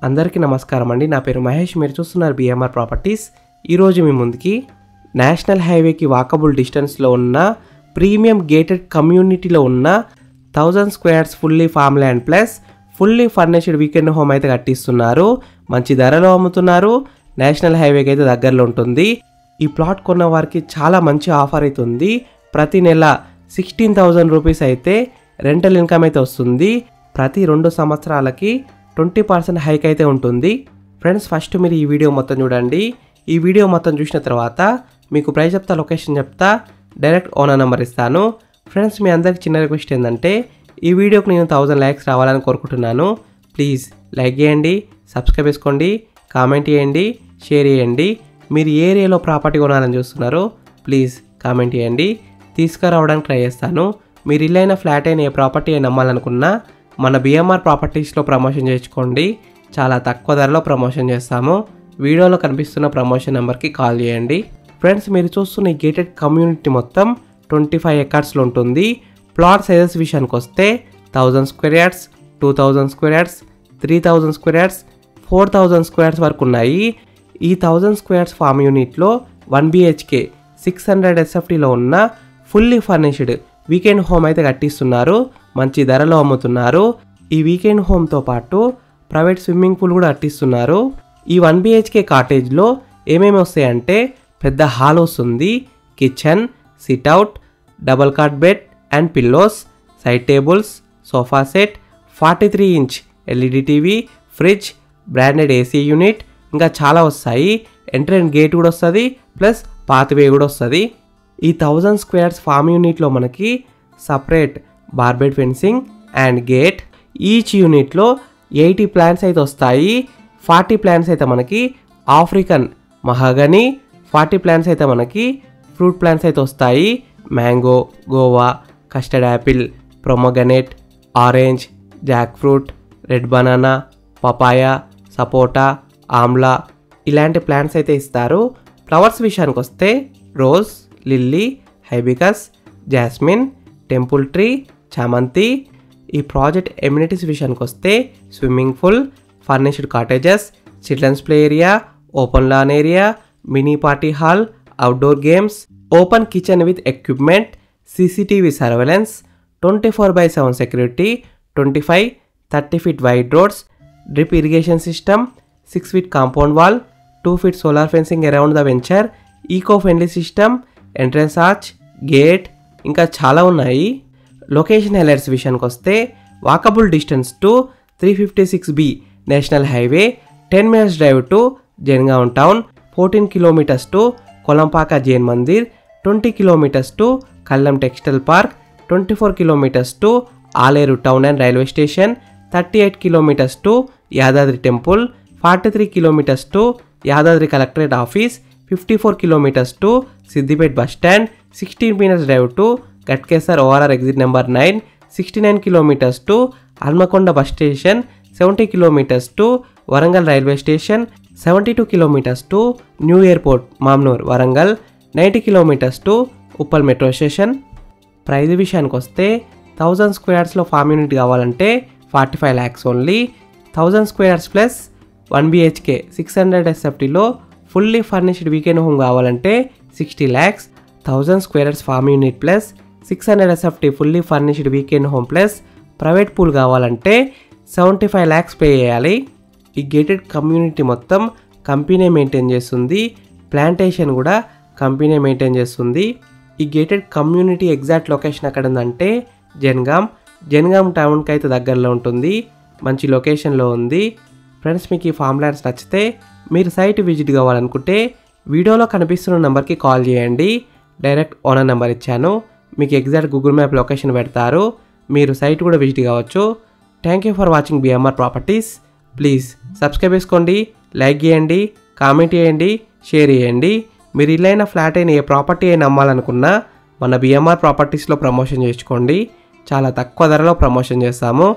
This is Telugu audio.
అందరికీ నమస్కారం అండి. నా పేరు మహేష్. మీరు చూస్తున్నారు బిఎంఆర్ ప్రాపర్టీస్. ఈరోజు మీ ముందుకి నేషనల్ హైవేకి వాకబుల్ డిస్టెన్స్లో ఉన్న ప్రీమియం గేటెడ్ కమ్యూనిటీలో ఉన్న 1000 squares fully farm land plus fully furnished weekend home అయితే కట్టిస్తున్నారు. మంచి ధరలో అమ్ముతున్నారు. నేషనల్ హైవేకి అయితే దగ్గరలో ఉంటుంది. ఈ ప్లాట్ కొన్న వారికి చాలా మంచి ఆఫర్ అయితే ఉంది. ప్రతి నెల 16,000 రూపీస్ అయితే రెంటల్ ఇన్కమ్ అయితే వస్తుంది. ప్రతి 2 సంవత్సరాలకి 20% హైక్ అయితే ఉంటుంది. ఫ్రెండ్స్, ఫస్ట్ మీరు ఈ వీడియో మొత్తం చూడండి. ఈ వీడియో మొత్తం చూసిన తర్వాత మీకు ప్రైస్ చెప్తా, లొకేషన్ చెప్తా, డైరెక్ట్ ఓనర్ నెంబర్ ఇస్తాను. ఫ్రెండ్స్, మీ అందరికి చిన్న రిక్వెస్ట్ ఏంటంటే ఈ వీడియోకి నేను 1000 లైక్స్ రావాలని కోరుకుంటున్నాను. ప్లీజ్ లైక్ చేయండి, సబ్స్క్రైబ్ చేసుకోండి, కామెంట్ చేయండి, షేర్ చేయండి. మీరు ఏ ఏరియాలో ప్రాపర్టీ కొనాలని చూస్తున్నారో ప్లీజ్ కామెంట్ చేయండి. తీసుకురావడానికి ట్రై చేస్తాను. మీరు ఇల్లు అయినా ఫ్లాట్ అయినా ఏ ప్రాపర్టీ అయినా నమ్మాలనుకున్నా మన బిఎంఆర్ ప్రాపర్టీస్లో ప్రమోషన్ చేసుకోండి. చాలా తక్కువ ధరలో ప్రమోషన్ చేస్తాము. వీడియోలో కనిపిస్తున్న ప్రమోషన్ నెంబర్కి కాల్ చేయండి. ఫ్రెండ్స్, మీరు చూస్తున్న ఈ గేటెడ్ కమ్యూనిటీ మొత్తం 25 ఎకర్స్లో ఉంటుంది. ప్లాట్ సైజెస్ విషయానికి వస్తే 1000 square yards, 2000 square yards, 3000 square yards, 4000 squares వరకు ఉన్నాయి. ఈ 1000 స్క్వేర్స్ ఫార్మ్ యూనిట్లో 1 BHK 600 SFTలో ఉన్న ఫుల్లీ ఫర్నిష్డ్ వీకెండ్ హోమ్ అయితే కట్టిస్తున్నారు. మంచి ధరలో అమ్ముతున్నారు. ఈ వీకెండ్ హోమ్తో పాటు ప్రైవేట్ స్విమ్మింగ్ పూల్ కూడా కట్టిస్తున్నారు. ఈ 1 BHK కాటేజ్లో ఏమేమి వస్తాయంటే పెద్ద హాల్ వస్తుంది, kitchen, sit out, double cot bed and pillows, side tables, sofa set, 43 inch LED TV, fridge, branded AC unit, ఇంకా చాలా వస్తాయి. ఎంట్రన్స్ గేట్ కూడా వస్తుంది, ప్లస్ పాత్వే కూడా వస్తుంది. ఈ 1000 స్క్వేర్స్ ఫార్మ్ యూనిట్లో మనకి separate barbed fencing and gate. Each యూనిట్లో 80 ప్లాంట్స్ అయితే వస్తాయి. 40 ప్లాంట్స్ అయితే మనకి ఆఫ్రికన్ మహాగని, 40 ప్లాంట్స్ అయితే మనకి ఫ్రూట్ ప్లాంట్స్ అయితే వస్తాయి. Mango, guava, custard apple, pomegranate, orange, jackfruit, red banana, papaya, sapota, amla ఇలాంటి ప్లాంట్స్ అయితే ఇస్తారు. ఫ్లవర్స్ విషయానికి వస్తే rose, lily, hibiscus, jasmine, temple tree, చామంతి. ఈ ప్రాజెక్ట్ ఎమ్యూనిటీస్ విషయానికి వస్తే swimming pool, furnished cottages, children's play area, open lawn area, mini party hall, outdoor games, open kitchen with equipment, CCTV surveillance, 24/7 security, 25-30 feet wide roads, drip irrigation system, 6 feet compound wall, 2 feet solar fencing around the venture, eco friendly system, entrance arch, gate, ఇంకా చాలా ఉన్నాయి. లొకేషన్ హైలైట్స్ విషయానికి వస్తే walkable distance to 356B national highway, 10 minutes drive to Jangaon town, 14 kilometers to Kolanpaka Jain Mandir, 20 kilometers to Kallam textile park, 24 kilometers to Aleru town and railway station, 38 kilometers to Yadadri temple, 43 kilometers to Yadadri collectorate office, 54 kilometers to Siddipet bus stand, 16 minutes drive to Ghatkesar ORR exit number 9, 69 kilometers to Hanamkonda bus station, 70 kilometers to Warangal railway station, 72 kilometers to new airport Mamnoor Warangal, 90 kilometers to Uppal metro station. Price విషయానికి వస్తే 1000 స్క్వేర్స్లో ఫార్మ్ యూనిట్ కావాలంటే 45 lakhs only. 1000 squares plus 1 BHK 600 SFTలో ఫుల్లీ ఫర్నిష్డ్ వీకెండ్ హోమ్ కావాలంటే 60 lakhs. 1000 squares farm unit plus 600 SFT fully furnished weekend home plus private pool కావాలంటే 75 lakhs పే చేయాలి. ఈ గేటెడ్ కమ్యూనిటీ మొత్తం కంపెనీ మెయింటైన్ చేస్తుంది. ప్లాంటేషన్ కూడా కంపెనీ మెయింటైన్ చేస్తుంది. ఈ గేటెడ్ కమ్యూనిటీ ఎగ్జాక్ట్ లొకేషన్ ఎక్కడ ఉందంటే జనగాం టౌన్కి అయితే దగ్గరలో ఉంటుంది. మంచి లొకేషన్లో ఉంది. ఫ్రెండ్స్, మీకు ఈ ఫామ్ ల్యాండ్స్ నచ్చితే మీరు సైట్ విజిట్ కావాలనుకుంటే వీడియోలో కనిపిస్తున్న నెంబర్కి కాల్ చేయండి. డైరెక్ట్ ఓనర్ నెంబర్ ఇచ్చాను. మీకు ఎగ్జాక్ట్ గూగుల్ మ్యాప్ లొకేషన్ పెడతారు. మీరు సైట్ కూడా విజిట్ కావచ్చు. Thank you for watching BMR properties. Please subscribe చేసుకోండి, లైక్ చేయండి, కామెంట్ చేయండి, షేర్ చేయండి. మీరు ఇల్లైనా ఫ్లాట్ అయినా ఏ ప్రాపర్టీ అయినా అమ్మాలనుకున్నా మన బిఎంఆర్ ప్రాపర్టీస్లో ప్రమోషన్ చేసుకోండి. చాలా తక్కువ ధరలో ప్రమోషన్ చేస్తాము.